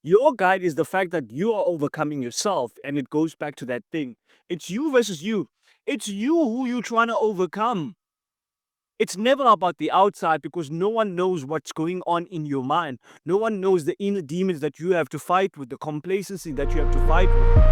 Your guide is the fact that you are overcoming yourself, and it goes back to that thing. It's you versus you. It's you who you're trying to overcome. It's never about the outside because no one knows what's going on in your mind. No one knows the inner demons that you have to fight with, the complacency that you have to fight with.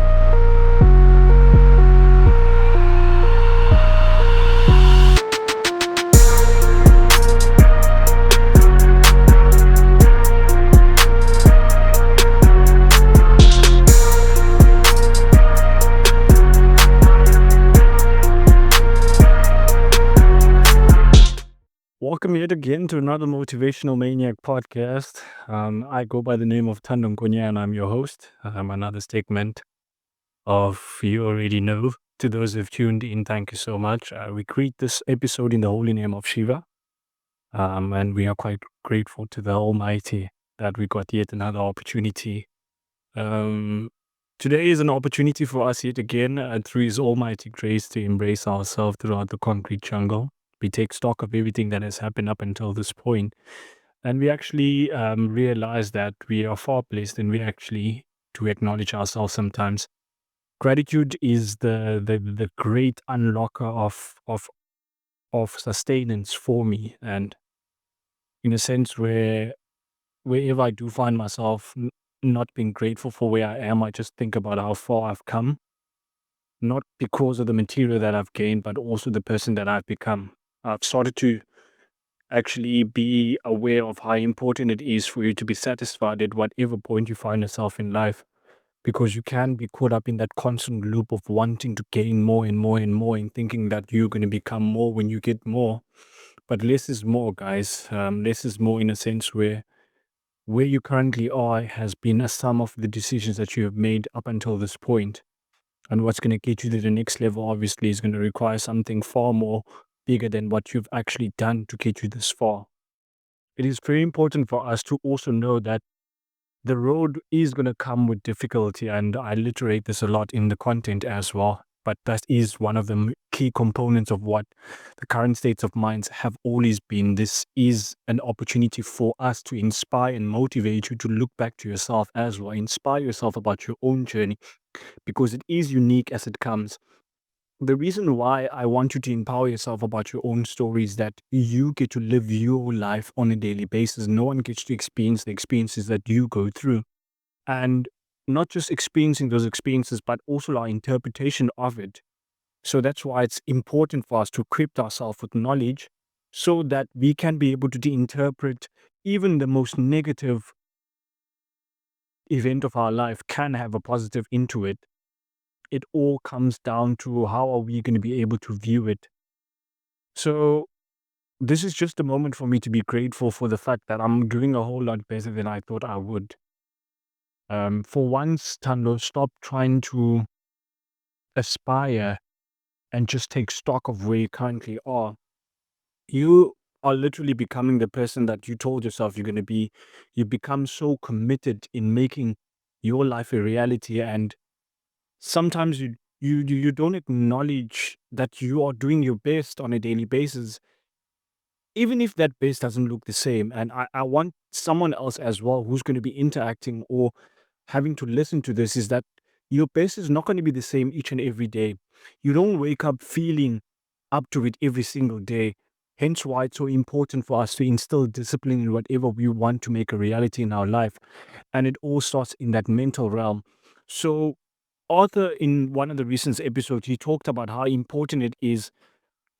Welcome yet again to another Motivational Maniac podcast. I go by the name of Thando Nkonyana. I'm your host. I'm another statement of you already know. To those who've tuned in, thank you so much. We greet this episode in the holy name of Shiva. And we are quite grateful to the Almighty that we got yet another opportunity. Today is an opportunity for us yet again, through His almighty grace, to embrace ourselves throughout the concrete jungle. We take stock of everything that has happened up until this point, and we actually realize that we are far blessed, and we actually to acknowledge ourselves sometimes. Gratitude is the great unlocker of sustenance for me, and in a sense where wherever I do find myself not being grateful for where I am, I just think about how far I've come, not because of the material that I've gained, but also the person that I've become. I've started to actually be aware of how important it is for you to be satisfied at whatever point you find yourself in life, because you can be caught up in that constant loop of wanting to gain more and more and more and thinking that you're going to become more when you get more. But less is more, guys. Less is more in a sense where you currently are has been a sum of the decisions that you have made up until this point. And what's going to get you to the next level, obviously, is going to require something far more bigger than what you've actually done to get you this far. It is very important for us to also know that the road is going to come with difficulty. And I iterate this a lot in the content as well. But that is one of the key components of what the current states of minds have always been. This is an opportunity for us to inspire and motivate you to look back to yourself as well. Inspire yourself about your own journey because it is unique as it comes. The reason why I want you to empower yourself about your own story is that you get to live your life on a daily basis. No one gets to experience the experiences that you go through. And not just experiencing those experiences, but also our interpretation of it. So that's why it's important for us to equip ourselves with knowledge so that we can be able to interpret even the most negative event of our life can have a positive into it. It all comes down to how are we going to be able to view it. So this is just a moment for me to be grateful for the fact that I'm doing a whole lot better than I thought I would. For once, Tando, stop trying to aspire and just take stock of where you currently are. You are literally becoming the person that you told yourself you're going to be. You become so committed in making your life a reality, and sometimes you don't acknowledge that you are doing your best on a daily basis, even if that base doesn't look the same. And I want someone else as well who's going to be interacting or having to listen to this is that your base is not going to be the same each and every day. You don't wake up feeling up to it every single day. Hence why it's so important for us to instill discipline in whatever we want to make a reality in our life. And it all starts in that mental realm. So Arthur, in one of the recent episodes, he talked about how important it is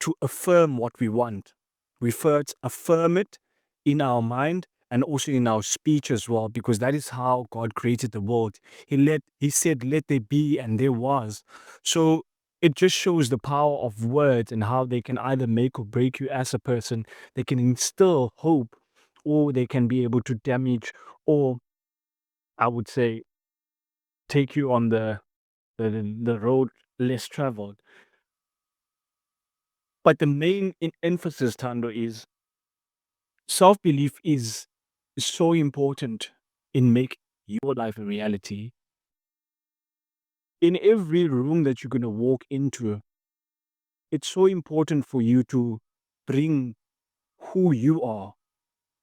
to affirm what we want. We first affirm it in our mind and also in our speech as well, because that is how God created the world. He said, let there be, and there was. So it just shows the power of words and how they can either make or break you as a person. They can instill hope, or they can be able to damage, or I would say take you on the road less traveled. But the main emphasis, Tando, is self-belief is so important in making your life a reality. In every room that you're going to walk into, it's so important for you to bring who you are,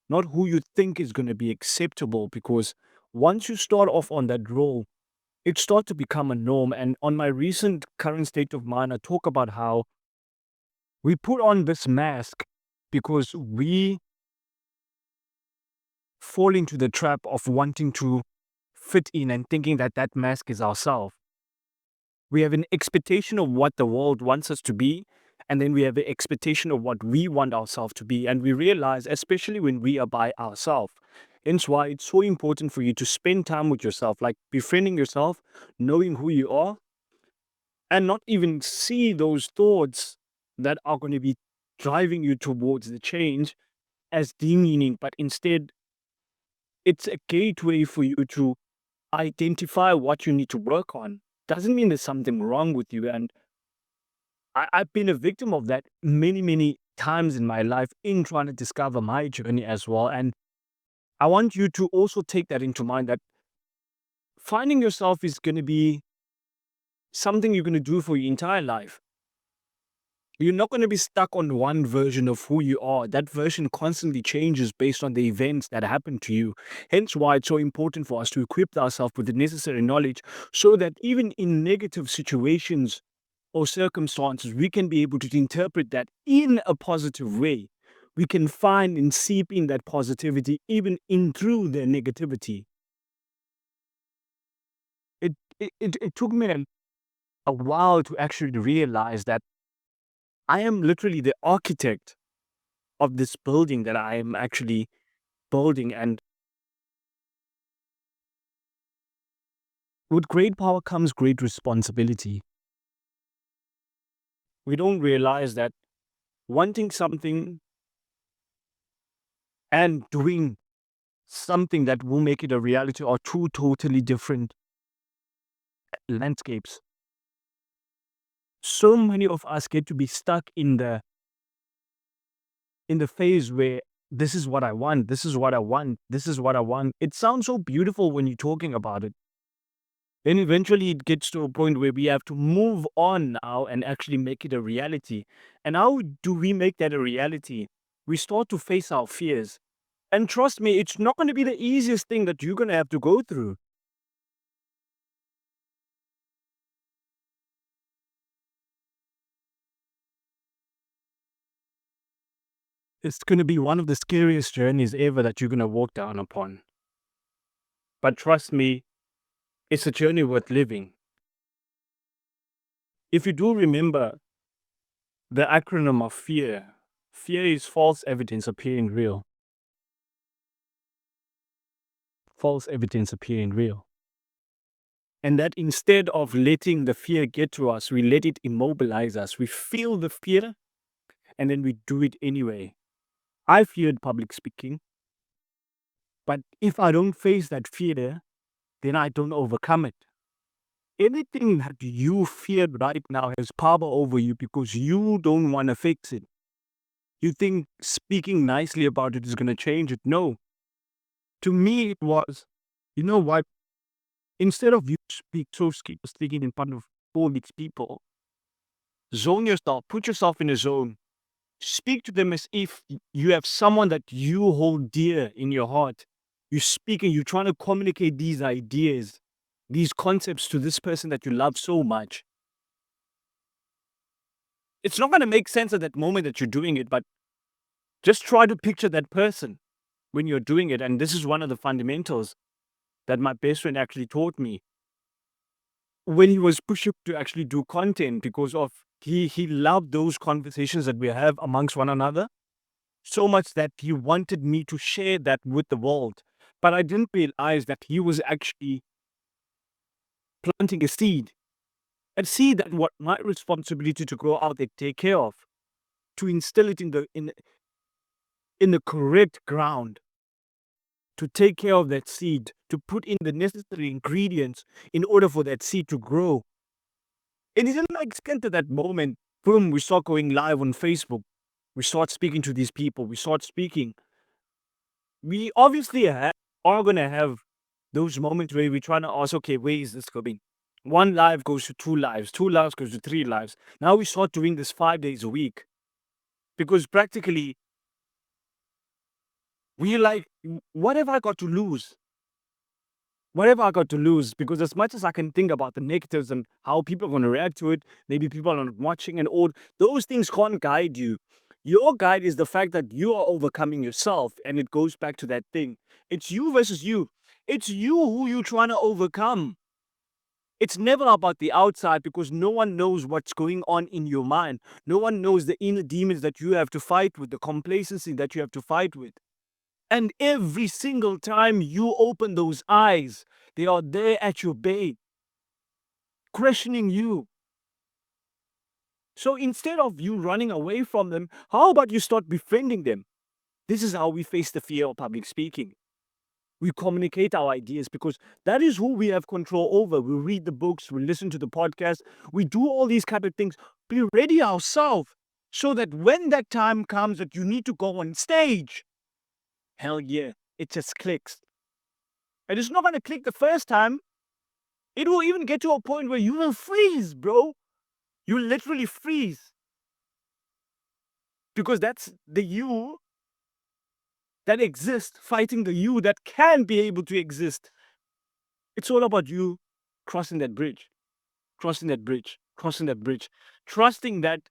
not who you think is going to be acceptable, because once you start off on that role, it starts to become a norm. And on my recent current state of mind, I talk about how we put on this mask because we fall into the trap of wanting to fit in and thinking that that mask is ourselves. We have an expectation of what the world wants us to be, and then we have an expectation of what we want ourselves to be. And we realize, especially when we are by ourselves, hence why it's so important for you to spend time with yourself, like befriending yourself, knowing who you are, and not even see those thoughts that are going to be driving you towards the change as demeaning, but instead, it's a gateway for you to identify what you need to work on. Doesn't mean there's something wrong with you. And I've been a victim of that many, many times in my life in trying to discover my journey as well. And I want you to also take that into mind that finding yourself is going to be something you're going to do for your entire life. You're not going to be stuck on one version of who you are. That version constantly changes based on the events that happen to you. Hence why it's so important for us to equip ourselves with the necessary knowledge so that even in negative situations or circumstances, we can be able to interpret that in a positive way. We can find and seep in that positivity even in through the negativity. It took me a while to actually realize that I am literally the architect of this building that I am actually building. And with great power comes great responsibility. We don't realize that wanting something and doing something that will make it a reality are two totally different landscapes. So many of us get to be stuck in the phase where this is what I want, this is what I want, this is what I want. It sounds so beautiful when you're talking about it. Then eventually it gets to a point where we have to move on now and actually make it a reality. And how do we make that a reality? We start to face our fears. And trust me, it's not going to be the easiest thing that you're going to have to go through. It's going to be one of the scariest journeys ever that you're going to walk down upon. But trust me, it's a journey worth living. If you do remember the acronym of fear, fear is false evidence appearing real. False evidence appearing real. And that instead of letting the fear get to us, we let it immobilize us. We feel the fear and then we do it anyway. I feared public speaking, but if I don't face that fear, then I don't overcome it. Anything that you fear right now has power over you because you don't want to fix it. You think speaking nicely about it is going to change it. No. To me, it was, you know what? Instead of you speaking in front of all these people, zone yourself, put yourself in a zone. Speak to them as if you have someone that you hold dear in your heart. You're speaking, you're trying to communicate these ideas, these concepts to this person that you love so much. It's not going to make sense at that moment that you're doing it, but just try to picture that person when you're doing it. And this is one of the fundamentals that my best friend actually taught me when he was pushed to actually do content because of he loved those conversations that we have amongst one another so much that he wanted me to share that with the world. But I didn't realize that he was actually planting a seed that what my responsibility to grow out and take care of, to instill it in the correct ground, to take care of that seed, to put in the necessary ingredients in order for that seed to grow. And it didn't like get to that moment, boom, we start going live on Facebook. We start speaking to these people. We start speaking. We obviously are going to have those moments where we're trying to ask, okay, where is this going? One live goes to two lives, two lives goes to three lives. Now we start doing this 5 days a week because practically we're like, what have I got to lose? whatever I got to lose, because as much as I can think about the negatives and how people are going to react to it, maybe people are not watching and all, those things can't guide you. Your guide is the fact that you are overcoming yourself, and it goes back to that thing. It's you versus you. It's you who you're trying to overcome. It's never about the outside, because no one knows what's going on in your mind. No one knows the inner demons that you have to fight with, the complacency that you have to fight with. And every single time you open those eyes, they are there at your bay, questioning you. So instead of you running away from them, how about you start befriending them? This is how we face the fear of public speaking. We communicate our ideas, because that is who we have control over. We read the books, we listen to the podcast, we do all these kind of things. Be ready ourselves, so that when that time comes that you need to go on stage, hell yeah, it just clicks. And it's not going to click the first time. It will even get to a point where you will freeze, bro. You literally freeze. Because that's the you that exists fighting the you that can be able to exist. It's all about you crossing that bridge, crossing that bridge, crossing that bridge, trusting that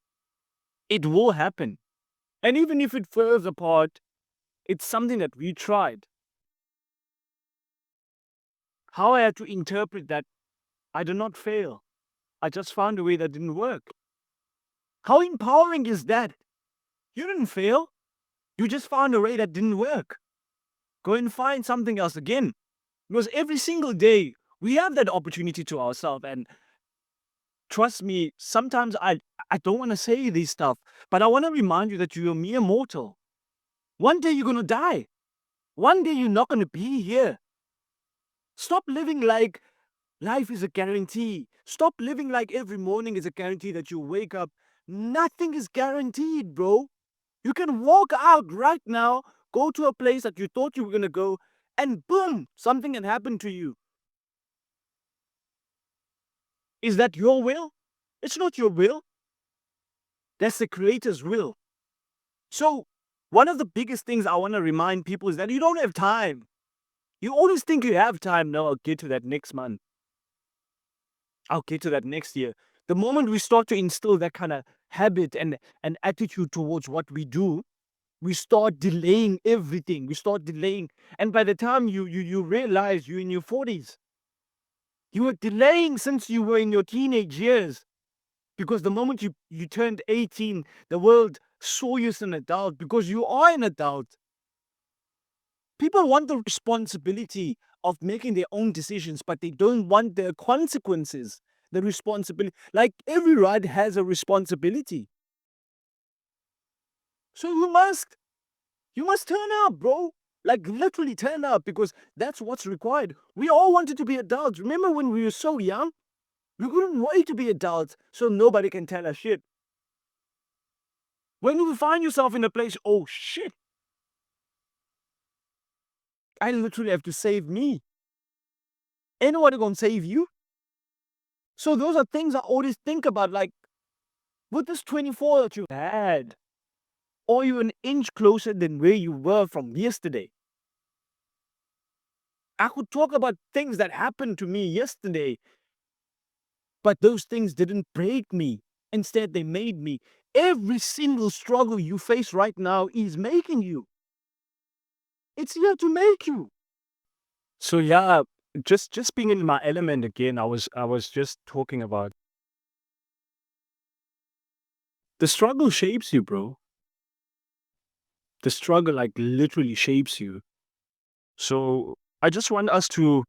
it will happen. And even if it falls apart, it's something that we tried. How I had to interpret that, I did not fail. I just found a way that didn't work. How empowering is that? You didn't fail. You just found a way that didn't work. Go and find something else again. Because every single day we have that opportunity to ourselves. And trust me, sometimes I don't want to say this stuff, but I want to remind you that you're a mere mortal. One day you're going to die. One day you're not going to be here. Stop living like life is a guarantee. Stop living like every morning is a guarantee that you wake up. Nothing is guaranteed, bro. You can walk out right now, go to a place that you thought you were going to go, and boom, something can happen to you. Is that your will? It's not your will. That's the Creator's will. So, one of the biggest things I want to remind people is that you don't have time. You always think you have time. No, I'll get to that next month. I'll get to that next year. The moment we start to instill that kind of habit and attitude towards what we do, we start delaying everything. We start delaying. And by the time you realize you're in your 40s, you were delaying since you were in your teenage years. Because the moment you turned 18, the world saw you as an adult, because you are an adult. People want the responsibility of making their own decisions, but they don't want the consequences, the responsibility. Like every right has a responsibility. So you must turn up, bro. Like literally turn up, because that's what's required. We all wanted to be adults. Remember when we were so young? We couldn't wait to be adults so nobody can tell us shit. When you find yourself in a place, oh shit, I literally have to save me. Ain't nobody gonna save you. So those are things I always think about. Like, with this 24 that you had, are you an inch closer than where you were from yesterday? I could talk about things that happened to me yesterday, but those things didn't break me. Instead, they made me. Every single struggle you face right now is making you. It's here to make you. So yeah, just being in my element again, I was just talking about the struggle shapes you, bro. The struggle like literally shapes you. So I just want us to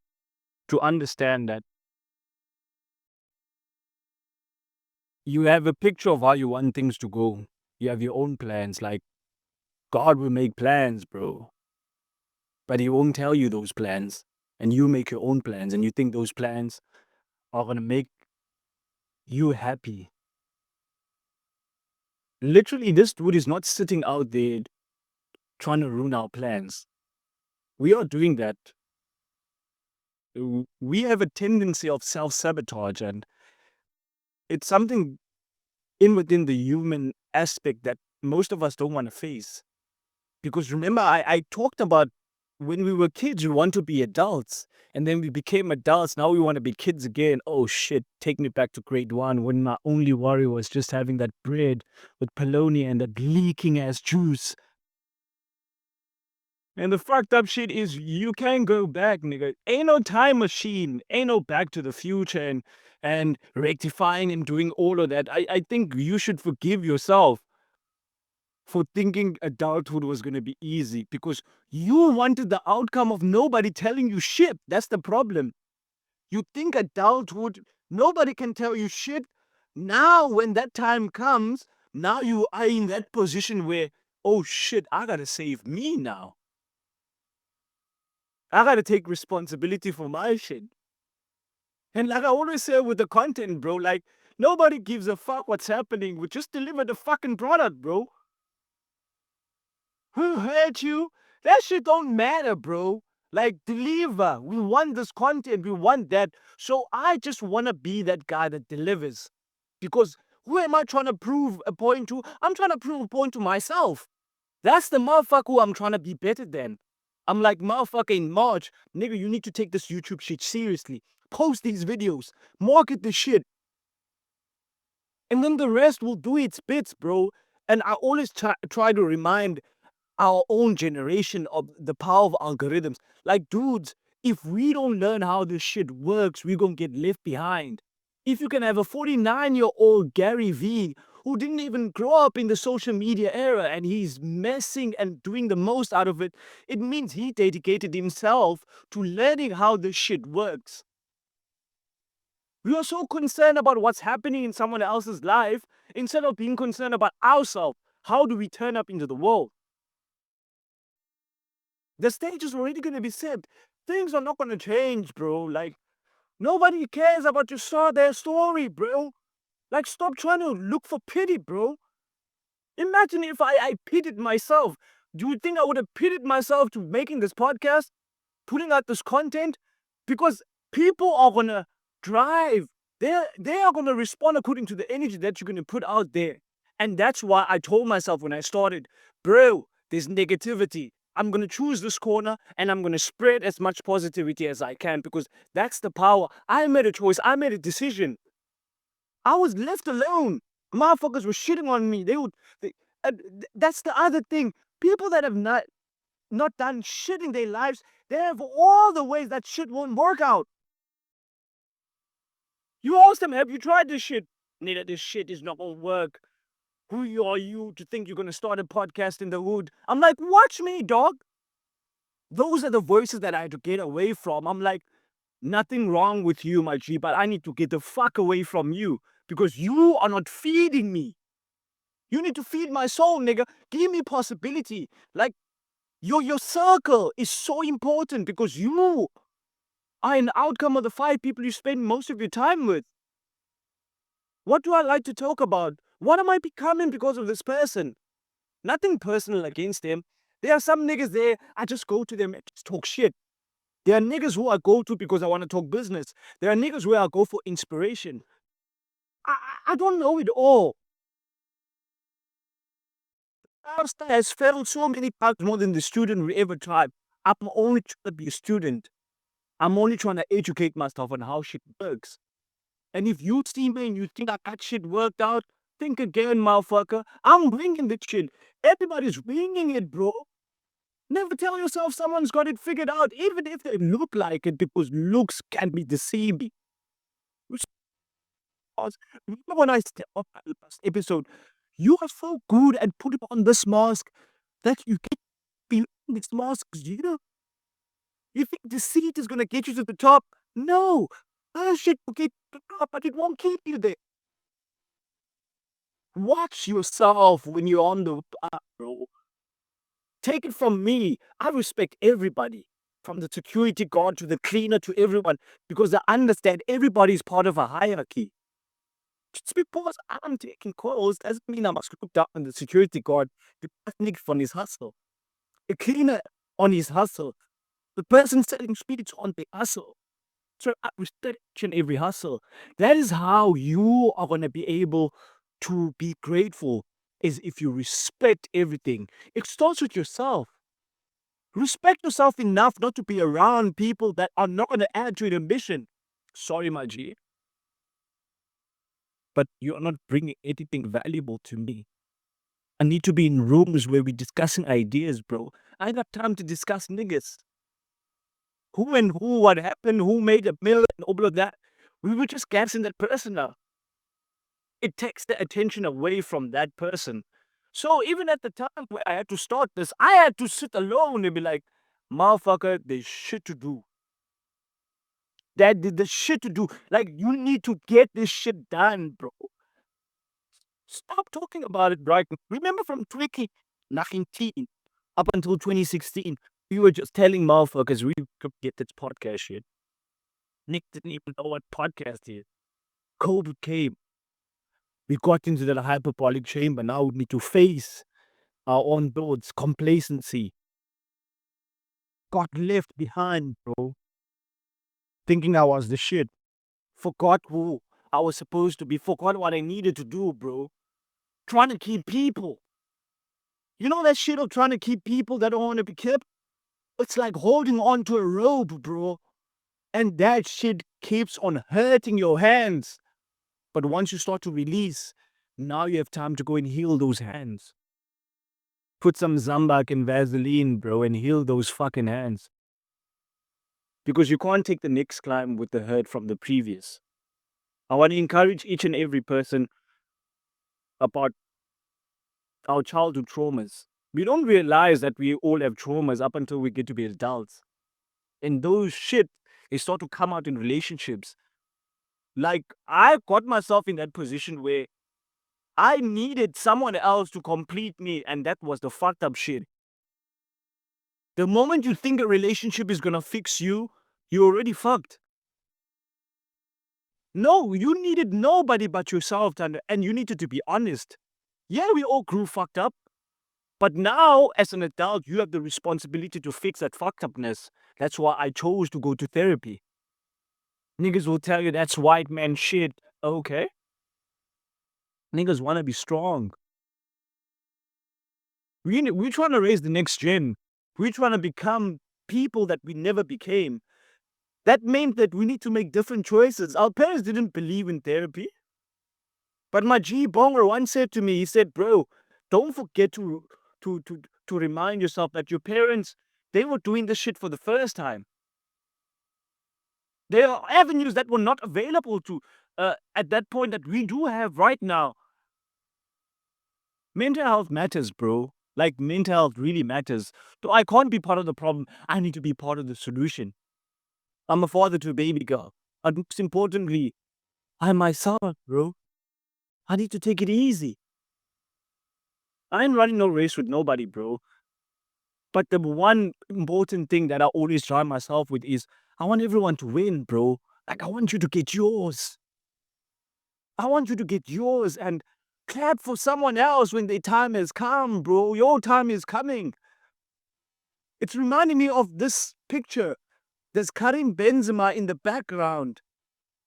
understand that you have a picture of how you want things to go. You have your own plans. Like God will make plans, bro. But he won't tell you those plans. And you make your own plans, and you think those plans are gonna make you happy. Literally, this dude is not sitting out there trying to ruin our plans. We are doing that. We have a tendency of self-sabotage, and it's something in within the human aspect that most of us don't want to face. Because remember, I talked about when we were kids, we want to be adults. And then we became adults. Now we want to be kids again. Oh shit, take me back to grade one when my only worry was just having that bread with polony and that leaking ass juice. And the fucked up shit is you can't go back, nigga. Ain't no time machine. Ain't no back to the future and rectifying and doing all of that. I think you should forgive yourself for thinking adulthood was going to be easy because you wanted the outcome of nobody telling you shit. That's the problem. You think adulthood, nobody can tell you shit. Now, when that time comes, now you are in that position where, oh shit, I gotta save me now. I gotta take responsibility for my shit. And like I always say with the content, bro, like nobody gives a fuck what's happening. We just deliver the fucking product, bro. Who hurt you? That shit don't matter, bro. Like, deliver. We want this content. We want that. So I just want to be that guy that delivers. Because who am I trying to prove a point to? I'm trying to prove a point to myself. That's the motherfucker who I'm trying to be better than. I'm like, motherfucker, in March, nigga, you need to take this YouTube shit seriously. Post these videos. Market the shit. And then the rest will do its bits, bro. And I always try to remind our own generation of the power of algorithms. Like, dudes, if we don't learn how this shit works, we're gonna get left behind. If you can have a 49-year-old Gary Vee who didn't even grow up in the social media era and he's messing and doing the most out of it, it means he dedicated himself to learning how this shit works. We are so concerned about what's happening in someone else's life instead of being concerned about ourselves. How do we turn up into the world? The stage is already going to be set. Things are not going to change, bro. Like, nobody cares about their story, bro. Like, stop trying to look for pity, bro. Imagine if I pitied myself. Do you think I would have pitied myself to making this podcast, putting out this content? Because people are going to drive. They are going to respond according to the energy that you're going to put out there. And that's why I told myself when I started, bro, there's negativity. I'm going to choose this corner and I'm going to spread as much positivity as I can because that's the power. I made a choice. I made a decision. I was left alone. Motherfuckers were shitting on me. That's the other thing. People that have not done shit in their lives, they have all the ways that shit won't work out. You ask them, have you tried this shit? Nigga, this shit is not gonna work. Who are you to think you're gonna start a podcast in the hood? I'm like, watch me, dog. Those are the voices that I had to get away from. I'm like, nothing wrong with you, my G, but I need to get the fuck away from you because you are not feeding me. You need to feed my soul, nigga. Give me possibility. Like, your circle is so important because you are an outcome of the 5 people you spend most of your time with. What do I like to talk about? What am I becoming because of this person? Nothing personal against them. There are some niggas there, I just go to them and just talk shit. There are niggas who I go to because I want to talk business. There are niggas where I go for inspiration. I don't know it all. Master has failed so many times more than the student will ever try. I'm only trying to be a student. I'm only trying to educate myself on how shit works. And if you see me and you think I got shit worked out, think again, motherfucker. I'm bringing this shit. Everybody's bringing it, bro. Never tell yourself someone's got it figured out, even if they look like it, because looks can be deceiving. Remember when I said on the last episode, you are so good at putting on this mask that you keep feeling this mask, you know? You think deceit is gonna get you to the top? No! That shit will get you to the top, but it won't keep you there. Watch yourself when you're on the path, bro. Take it from me. I respect everybody, from the security guard to the cleaner to everyone, because I understand everybody is part of a hierarchy. Just because I'm taking calls doesn't mean I must look down on the security guard, the person on his hustle, the cleaner on his hustle, the person selling sweets on the hustle. So I respect each and every hustle. That is how you are going to be able to be grateful, is if you respect everything. It starts with yourself. Respect yourself enough not to be around people that are not going to add to your ambition. Sorry, my G, but you're not bringing anything valuable to me. I need to be in rooms where we're discussing ideas, bro. I ain't got time to discuss niggas. Who and who, what happened, who made a mill, and all of that. We were just gassing that person up. It takes the attention away from that person. So even at the time where I had to start this, I had to sit alone and be like, motherfucker, there's shit to do. That did the shit to do. Like, you need to get this shit done, bro. Stop talking about it, right? Remember from 2019 up until 2016, we were just telling motherfuckers we could get this podcast shit. Nick didn't even know what podcast is. COVID came. We got into that hyperbolic chamber. Now we need to face our own thoughts, complacency. Got left behind, bro. Thinking I was the shit. Forgot who I was supposed to be. Forgot what I needed to do, bro. Trying to keep people. You know that shit of trying to keep people that don't want to be kept? It's like holding on to a rope, bro. And that shit keeps on hurting your hands. But once you start to release, now you have time to go and heal those hands. Put some Zambak and Vaseline, bro, and heal those fucking hands. Because you can't take the next climb with the hurt from the previous. I want to encourage each and every person about our childhood traumas. We don't realize that we all have traumas up until we get to be adults. And those shit, they start to come out in relationships. Like, I got myself in that position where I needed someone else to complete me, and that was the fucked up shit. The moment you think a relationship is gonna fix you, you're already fucked. No, you needed nobody but yourself, and you needed to be honest. Yeah, we all grew fucked up. But now, as an adult, you have the responsibility to fix that fucked upness. That's why I chose to go to therapy. Niggas will tell you that's white man shit. Okay. Niggas want to be strong. We're trying to raise the next gen. We're trying to become people that we never became. That meant that we need to make different choices. Our parents didn't believe in therapy. But my G Bonger once said to me, he said, bro, don't forget to remind yourself that your parents, they were doing this shit for the first time. There are avenues that were not available to at that point that we do have right now. Mental health matters, bro. Like, mental health really matters. So I can't be part of the problem. I need to be part of the solution. I'm a father to a baby girl. And most importantly, I'm my son, bro. I need to take it easy. I ain't running no race with nobody, bro. But the one important thing that I always drive myself with is I want everyone to win, bro. Like, I want you to get yours. I want you to get yours and clap for someone else when their time has come, bro. Your time is coming. It's reminding me of this picture. There's Karim Benzema in the background.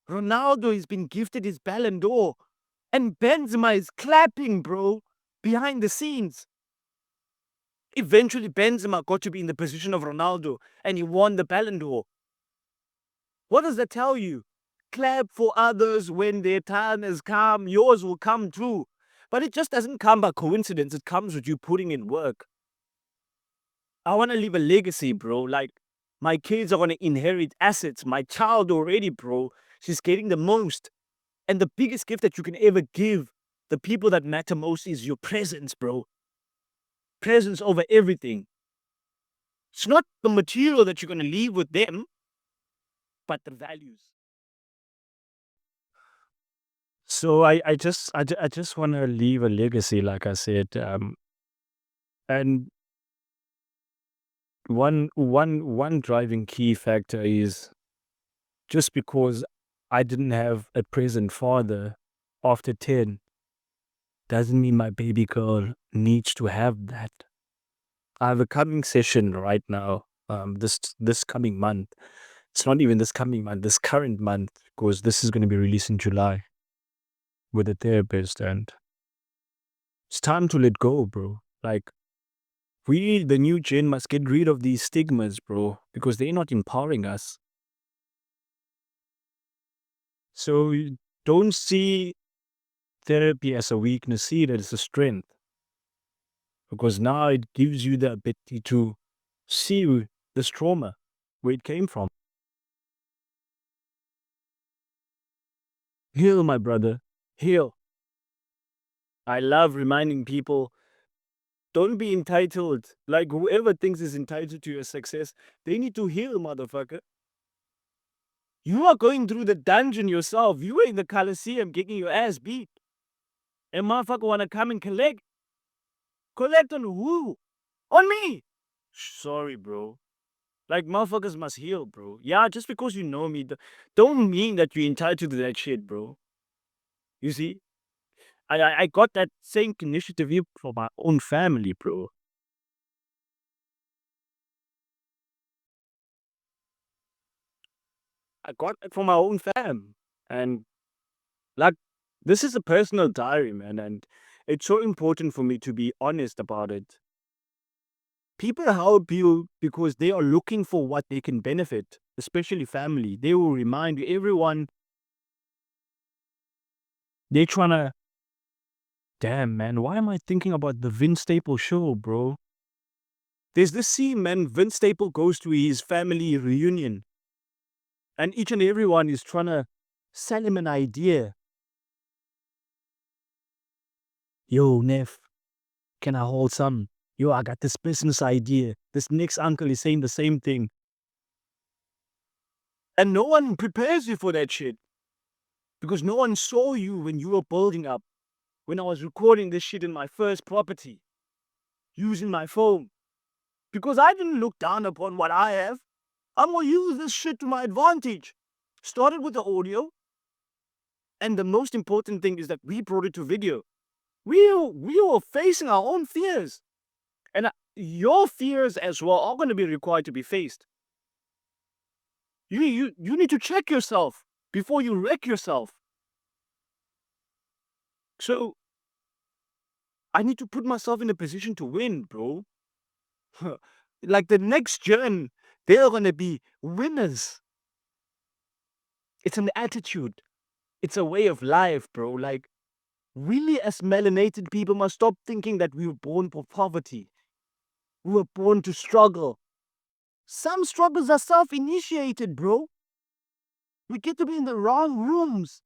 Ronaldo has been gifted his Ballon d'Or. And Benzema is clapping, bro, behind the scenes. Eventually, Benzema got to be in the position of Ronaldo and he won the Ballon d'Or. What does that tell you? Clap for others when their time has come. Yours will come too. But it just doesn't come by coincidence. It comes with you putting in work. I want to leave a legacy, bro. Like, my kids are going to inherit assets. My child already, bro, she's getting the most. And the biggest gift that you can ever give the people that matter most is your presence, bro. Presence over everything. It's not the material that you're going to leave with them, but the values. So I just want to leave a legacy, like I said, and one driving key factor is just because I didn't have a present father after 10 doesn't mean my baby girl needs to have that. I have a coming session right now, this coming month. It's not even this coming month, this current month, because this is going to be released in July with a therapist, and it's time to let go, bro. Like, We, the new gen, must get rid of these stigmas, bro, because they're not empowering us. So don't see therapy as a weakness, see it as a strength, because now it gives you the ability to see this trauma, where it came from. Heal, my brother, heal. I love reminding people, don't be entitled. Like whoever thinks is entitled to your success, they need to heal, motherfucker. You are going through the dungeon yourself. You were in the Coliseum getting your ass beat. And motherfucker wanna come and collect. Collect on who? On me. Sorry, bro. Like motherfuckers must heal, bro. Yeah, just because you know me, don't mean that you're entitled to that shit, bro. You see? I got that same initiative here from my own family, bro. I got it from my own fam. And like this is a personal diary, man, and it's so important for me to be honest about it. People help you because they are looking for what they can benefit, especially family. They will remind you, everyone, they're trying to, damn, man, why am I thinking about the Vince Staples show, bro? There's this scene, man, Vince Staples goes to his family reunion, and each and everyone is trying to sell him an idea. Yo, Neff, can I hold some? Yo, I got this business idea. This next uncle is saying the same thing. And no one prepares you for that shit. Because no one saw you when you were building up. When I was recording this shit in my first property, using my phone. Because I didn't look down upon what I have. I'm gonna use this shit to my advantage. Started with the audio. And the most important thing is that we brought it to video. We were facing our own fears. And your fears as well are going to be required to be faced. You need to check yourself before you wreck yourself. So I need to put myself in a position to win, bro. Like the next gen, they're gonna be winners. It's an attitude. It's a way of life, bro. Like we as melanated people must stop thinking that we were born for poverty. We were born to struggle. Some struggles are self-initiated, bro. We get to be in the wrong rooms.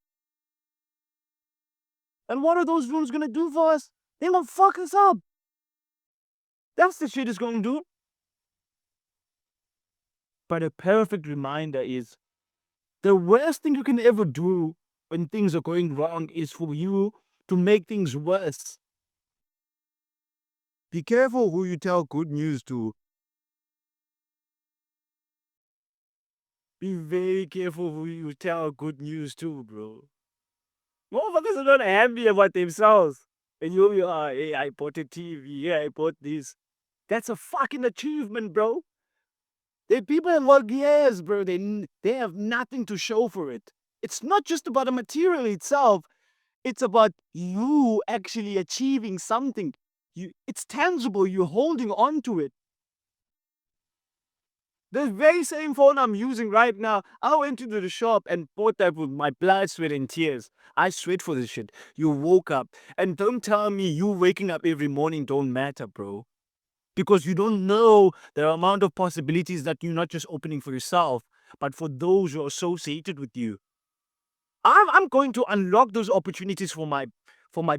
And what are those rooms gonna do for us? They gonna fuck us up. That's the shit it's gonna do. But a perfect reminder is the worst thing you can ever do when things are going wrong is for you to make things worse. Be careful who you tell good news to. Be very careful who you tell good news to, bro. Motherfuckers are not happy about themselves. And you are, hey, I bought a TV, yeah, I bought this. That's a fucking achievement, bro. The people in work, yes, bro, they have nothing to show for it. It's not just about the material itself. It's about you actually achieving something. It's tangible. You're holding on to it. The very same phone I'm using right now, I went into the shop and bought that with my blood, sweat, and tears. I sweat for this shit. You woke up. And don't tell me you waking up every morning don't matter, bro. Because you don't know the amount of possibilities that you're not just opening for yourself, but for those who are associated with you. I'm going to unlock those opportunities for my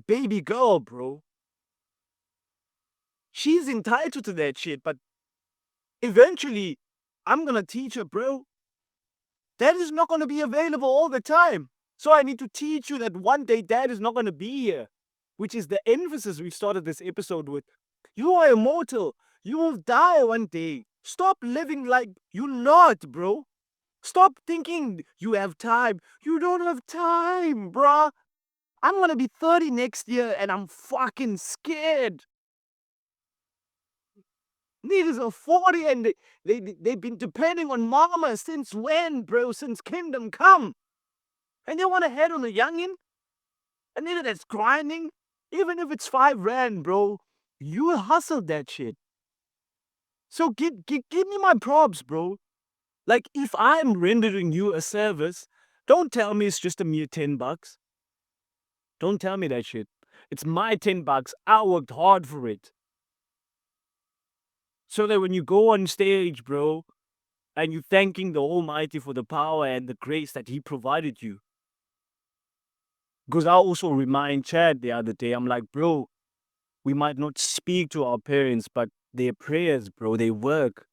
baby girl, bro. She's entitled to that shit, but eventually I'm gonna teach her, bro. Dad is not gonna be available all the time. So I need to teach you that one day dad is not gonna be here. Which is the emphasis we started this episode with. You are immortal. You will die one day. Stop living like you're not, bro. Stop thinking you have time. You don't have time, bruh. I'm gonna be 30 next year and I'm fucking scared. Niggas are 40 and they've been depending on mama since when, bro? Since Kingdom Come. And they want to head on a youngin? A nigga that's grinding? Even if it's 5 rand, bro. You hustled that shit. So give me my props, bro. Like, if I'm rendering you a service, don't tell me it's just a mere $10. Don't tell me that shit. It's my $10. I worked hard for it. So that when you go on stage, bro, and you're thanking the Almighty for the power and the grace that He provided you. Because I also remind Chad the other day, I'm like, bro, we might not speak to our parents, but their prayers, bro, they work.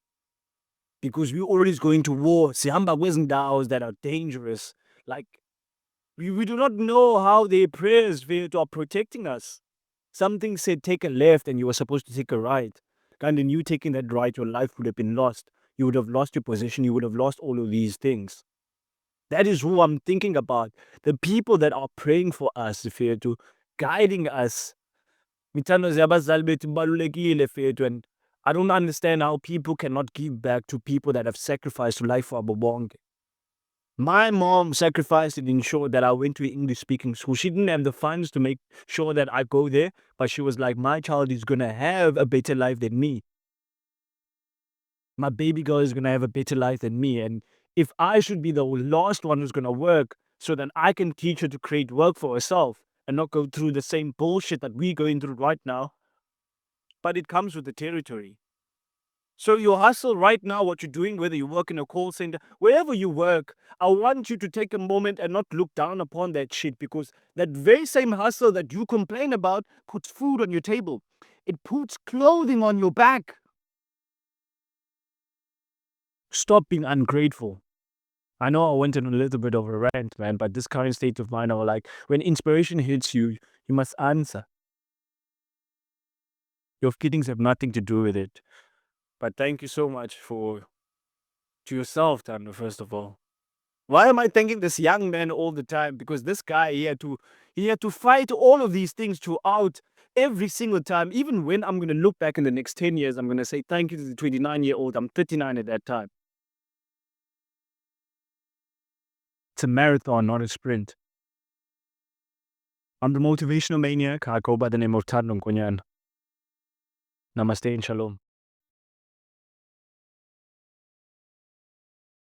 Because we're always going to war. Sihamba kwezindawo that are dangerous. Like, we do not know how their prayers are protecting us. Something said take a left and you were supposed to take a right. And in you taking that right, your life would have been lost. You would have lost your position. You would have lost all of these things. That is who I'm thinking about. The people that are praying for us, to guiding us. Mithando ziyabazali bethu ibalulekile fethu, and I don't understand how people cannot give back to people that have sacrificed life for abo bonke. My mom sacrificed and ensured that I went to an English speaking school. She didn't have the funds to make sure that I go there, but she was like, my child is going to have a better life than me. My baby girl is going to have a better life than me. And if I should be the last one who's going to work so that I can teach her to create work for herself and not go through the same bullshit that we're going through right now, but it comes with the territory. So your hustle right now, what you're doing, whether you work in a call center, wherever you work, I want you to take a moment and not look down upon that shit, because that very same hustle that you complain about puts food on your table. It puts clothing on your back. Stop being ungrateful. I know I went in a little bit of a rant, man, but this current state of mind, I was like, when inspiration hits you, you must answer. Your feelings have nothing to do with it. But thank you so much to yourself, Thando, first of all. Why am I thanking this young man all the time? Because this guy, he had to fight all of these things throughout every single time. Even when I'm going to look back in the next 10 years, I'm going to say thank you to the 29-year-old. I'm 39 at that time. It's a marathon, not a sprint. I'm the motivational maniac. I go by the name of Thando Nkonyana. Namaste and shalom.